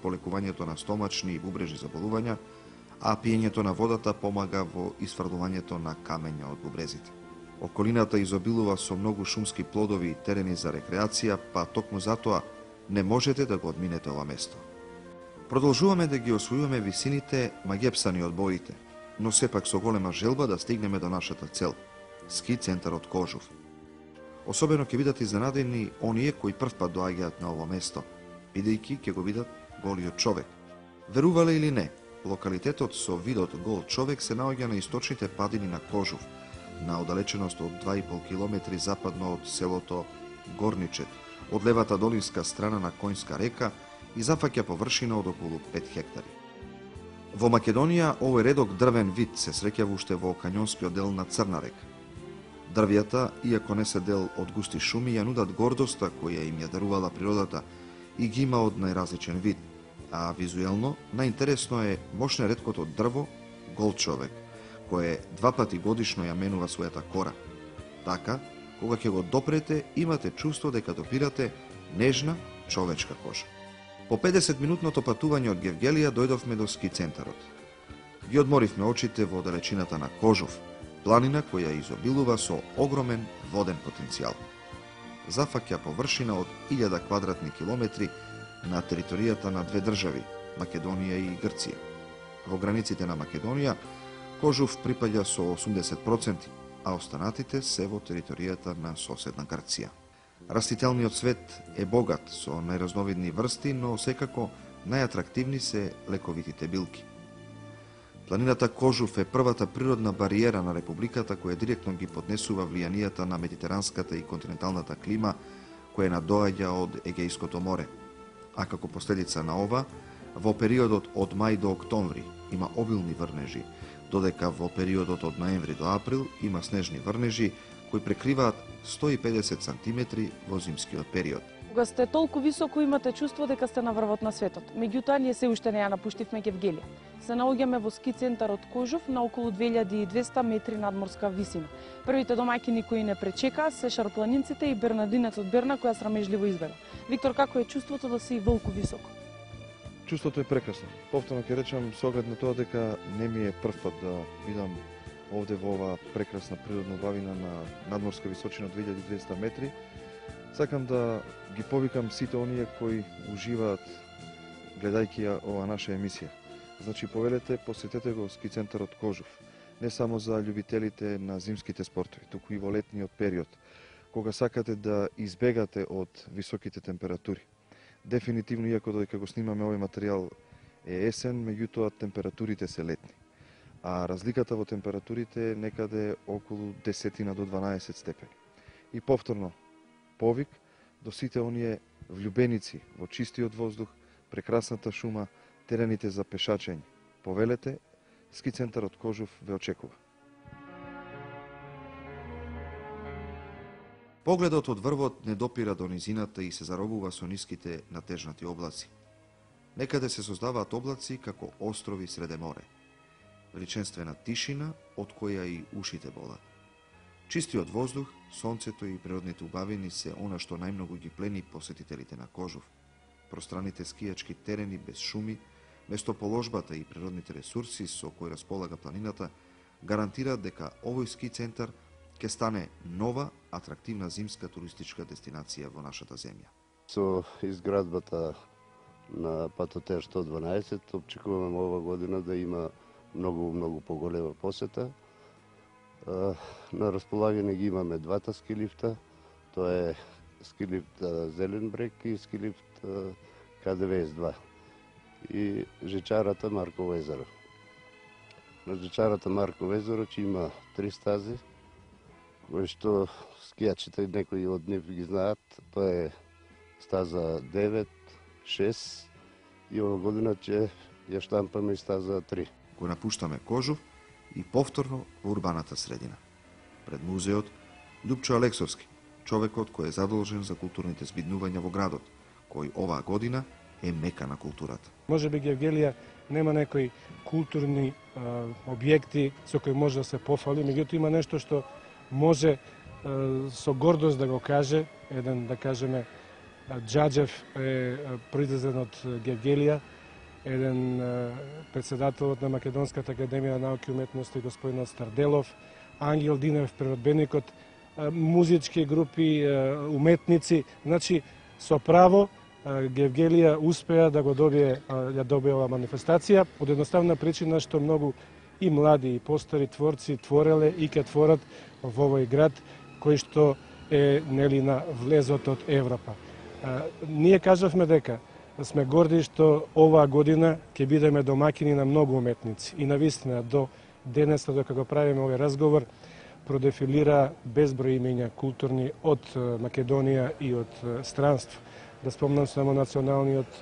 полекувањето на стомачни и бубрежни заболувања, а пиењето на водата помага во исфрлувањето на камења од бубрезите. Околината изобилува со многу шумски плодови и терени за рекреација, па токму затоа не можете да го одминете ова место. Продолжуваме да ги освојуваме висините магепсани од боите, но сепак со голема желба да стигнеме до нашата цел – ски центарот Кожув. Особено ќе бидат изненадени оние кои првпат доаѓаат на ово место, бидејќи ќе го видат голиот човек. Верувале или не, локалитетот со видот гол човек се наоѓа на источните падини на Кожув, на оддалеченост од 2,5 км западно од селото Горничет, од левата долинска страна на Коњска река и зафаќа површина од околу 5 хектари. Во Македонија овој редок дрвен вид се среќава уште во кањонскиот дел на Црна река. Дрвјата, иако не се дел од густи шуми, ја нудат гордоста која им ја дарувала природата и ги има од најразличен вид, а визуелно најинтересно е мошне реткото дрво гол човек, кое 2 пати годишно ја менува својата кора. Така, кога ќе го допрете, имате чувство дека допирате нежна човечка кожа. По 50-минутното патување од Гевгелија дојдовме до ски центарот. Ги одморивме очите во далечината на Кожув, планина која изобилува со огромен воден потенцијал. Зафаќа површина од 1000 квадратни километри на територијата на две држави, Македонија и Грција. Во границите на Македонија, Кожув припаѓа со 80%, а останатите се во територијата на соседна Грција. Растителниот свет е богат со најразновидни врсти, но секако најатрактивни се лековитите билки. Планината Кожув е првата природна бариера на републиката која директно ги поднесува влијанијата на медитеранската и континенталната клима која надоаѓа од Егејското море. А како последица на ова, во периодот од мај до октомври има обилни врнежи, додека во периодот од ноември до април има снежни врнежи кои прекриваат 150 сантиметри во зимскиот период. Кога сте толку високо имате чувство дека сте на врвот на светот. Меѓутоа ние се уште не ја напуштивме Гевгелија. Се наоѓаме во ски центарот Кожув на околу 2200 метри надморска висина. Првите домаќини кои не пречекаа се шарпланинците и Бернадинец од Берна која срамежливо изведе. Виктор, како е чувството да си волку високо? Чувството е прекрасно. Повторно ќе речам со оглед на тоа дека не ми е прв пат да видам овде во оваа прекрасна природна убавина на надморска височина од 2200 метри. Сакам да ги повикам сите оние кои уживаат гледајќи ја ова наша емисија. Значи, повелете, посетете го ски центарот Кожув. Не само за љубителите на зимските спортови, туку и во летниот период, кога сакате да избегате од високите температури. Дефинитивно, иако додека го снимаме овој материјал е есен, меѓутоа температурите се летни. А разликата во температурите е некаде околу 10 до 12 степени. И повторно, повик до сите оние влюбеници во чистиот воздух, прекрасната шума, терените за пешачење. Повелете, ски центарот Кожув ве очекува. Погледот од врвот не допира до низината и се заробува со ниските натежнати облаци. Некаде се создаваат облаци како острови среде море. Величенствена тишина од која и ушите болат. Чистиот воздух, сонцето и природните убавини се она што најмногу ги плени посетителите на Кожув. Пространите скијачки терени без шуми, местоположбата и природните ресурси со кои располага планината гарантираат дека овој ски центар ќе стане нова, атрактивна зимска туристичка дестинација во нашата земја. Со изградбата на патот Р112 очекуваме ова година да има многу поголема посета. На располагање ги имаме двата ски лифта, тоа е ски лифт Зелен брег и ски лифт КДВС-2 и жечарата Марково езеро. На жечарата Марково езеро ќе има 3 стази, кои што скијачите некои од нив ги знаат. Тоа е стаза 9, 6 и ова година ќе ја штампаме и стаза 3. Го напуштаме Кожув и повторно во урбаната средина. Пред музеот Љупчо Алексовски, човекот кој е задолжен за културните збиднувања во градот, кој оваа година е мека на културата. Може би Гевгелија нема некои културни објекти со кои може да се пофали, меѓутоа има нешто што може со гордост да го каже, еден, да кажеме, Джаджев е произлезен од Гевгелија, еден председателот на Македонската академија на науки и уметности господинот Старделов, Ангел Динев, природбеникот, музички групи, уметници. Значи, со право Гевгелија успеа да го добие оваа манифестација од едноставна причина што многу и млади и постари творци твореле и ќе творат во овој град кој што е нели на влезот од Европа. Ние кажавме дека сме горди што оваа година ќе бидеме домакини на многу уметници и навистина до денес додека го правиме овој разговор продефилира безброј имења културни од Македонија и од странство. Да спомнам само националниот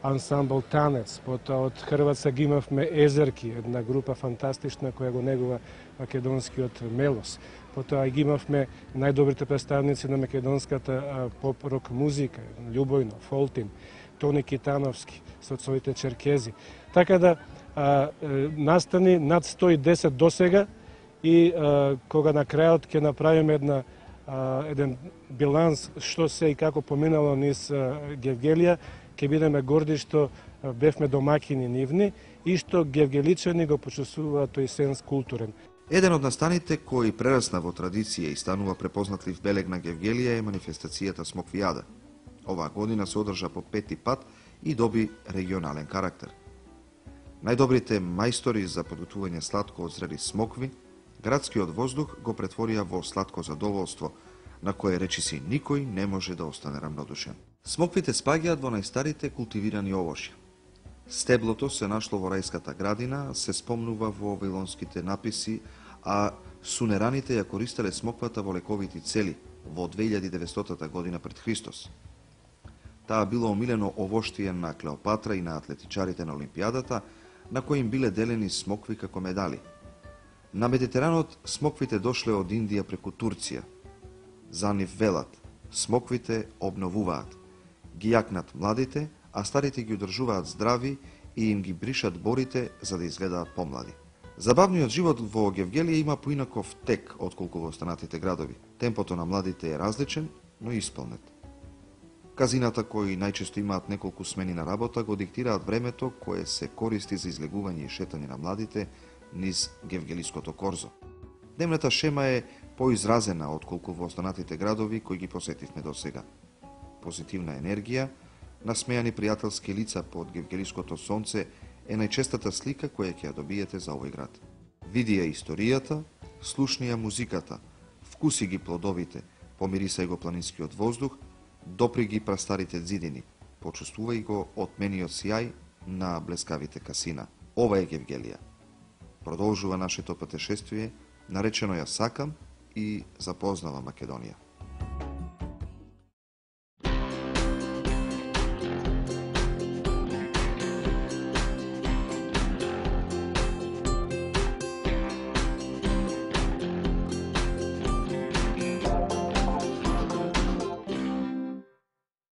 ансамбл Танец, потоа од Хрватска ги имавме Езерки, една група фантастична која го негува македонскиот мелос. Потоа ги имавме најдобрите представници на македонската поп-рок музика, Љубојно, Фолтин, Тони Китановски со своите черкези. Така да настани над 110 досега и кога на крајот ќе направиме еден биланс што се и како поминало низ Гевгелија, ќе бидеме горди што бевме домакини нивни и што гевгеличани го почувствуваат тој сенс културен. Еден од настаните кој прерасна во традиција и станува препознатлив белег на Гевгелија е манифестацијата Смоквијада. Оваа година се одржа по 5-ти пат и доби регионален карактер. Најдобрите мајстори за подготвување сладко од зрели смокви, градскиот воздух го претворија во сладко задоволство, на кое речиси никој не може да остане рамнодушен. Смоквите спаѓаат во најстарите култивирани овошја. Стеблото се нашло во рајската градина, се спомнува во вавилонските написи, а сунераните ја користеле смоквата во лековити цели во 2900 година пред Христос. Таа било омилено овоштие на Клеопатра и на атлетичарите на Олимпијадата, на кои им биле делени смокви како медали. На Медитеранот смоквите дошле од Индија преку Турција. За нив велат, смоквите обновуваат, ги јакнат младите, а старите ги одржуваат здрави и им ги бришат борите за да изгледаат помлади. Забавниот живот во Гевгелија има поинаков тек отколку во останатите градови. Темпото на младите е различен, но исполнет. Казината кои најчесто имаат неколку смени на работа го диктираат времето кое се користи за излегување и шетање на младите низ гевгелиското корзо. Дневната шема е поизразена отколку во останатите градови кои ги посетивме досега. Позитивна енергија, насмејани пријателски лица под гевгелиското сонце е најчестата слика која ќе ја добиете за овој град. Види ја историјата, слушни ја музиката, вкуси ги плодовите, помирисај го планинскиот воздух, допри ги прастарите ѕидини, почувствувај го отмениот сјај на блескавите касина. Ова е Гевгелија. Продолжува нашето патешествие, наречено ја Сакам и запознава Македонија.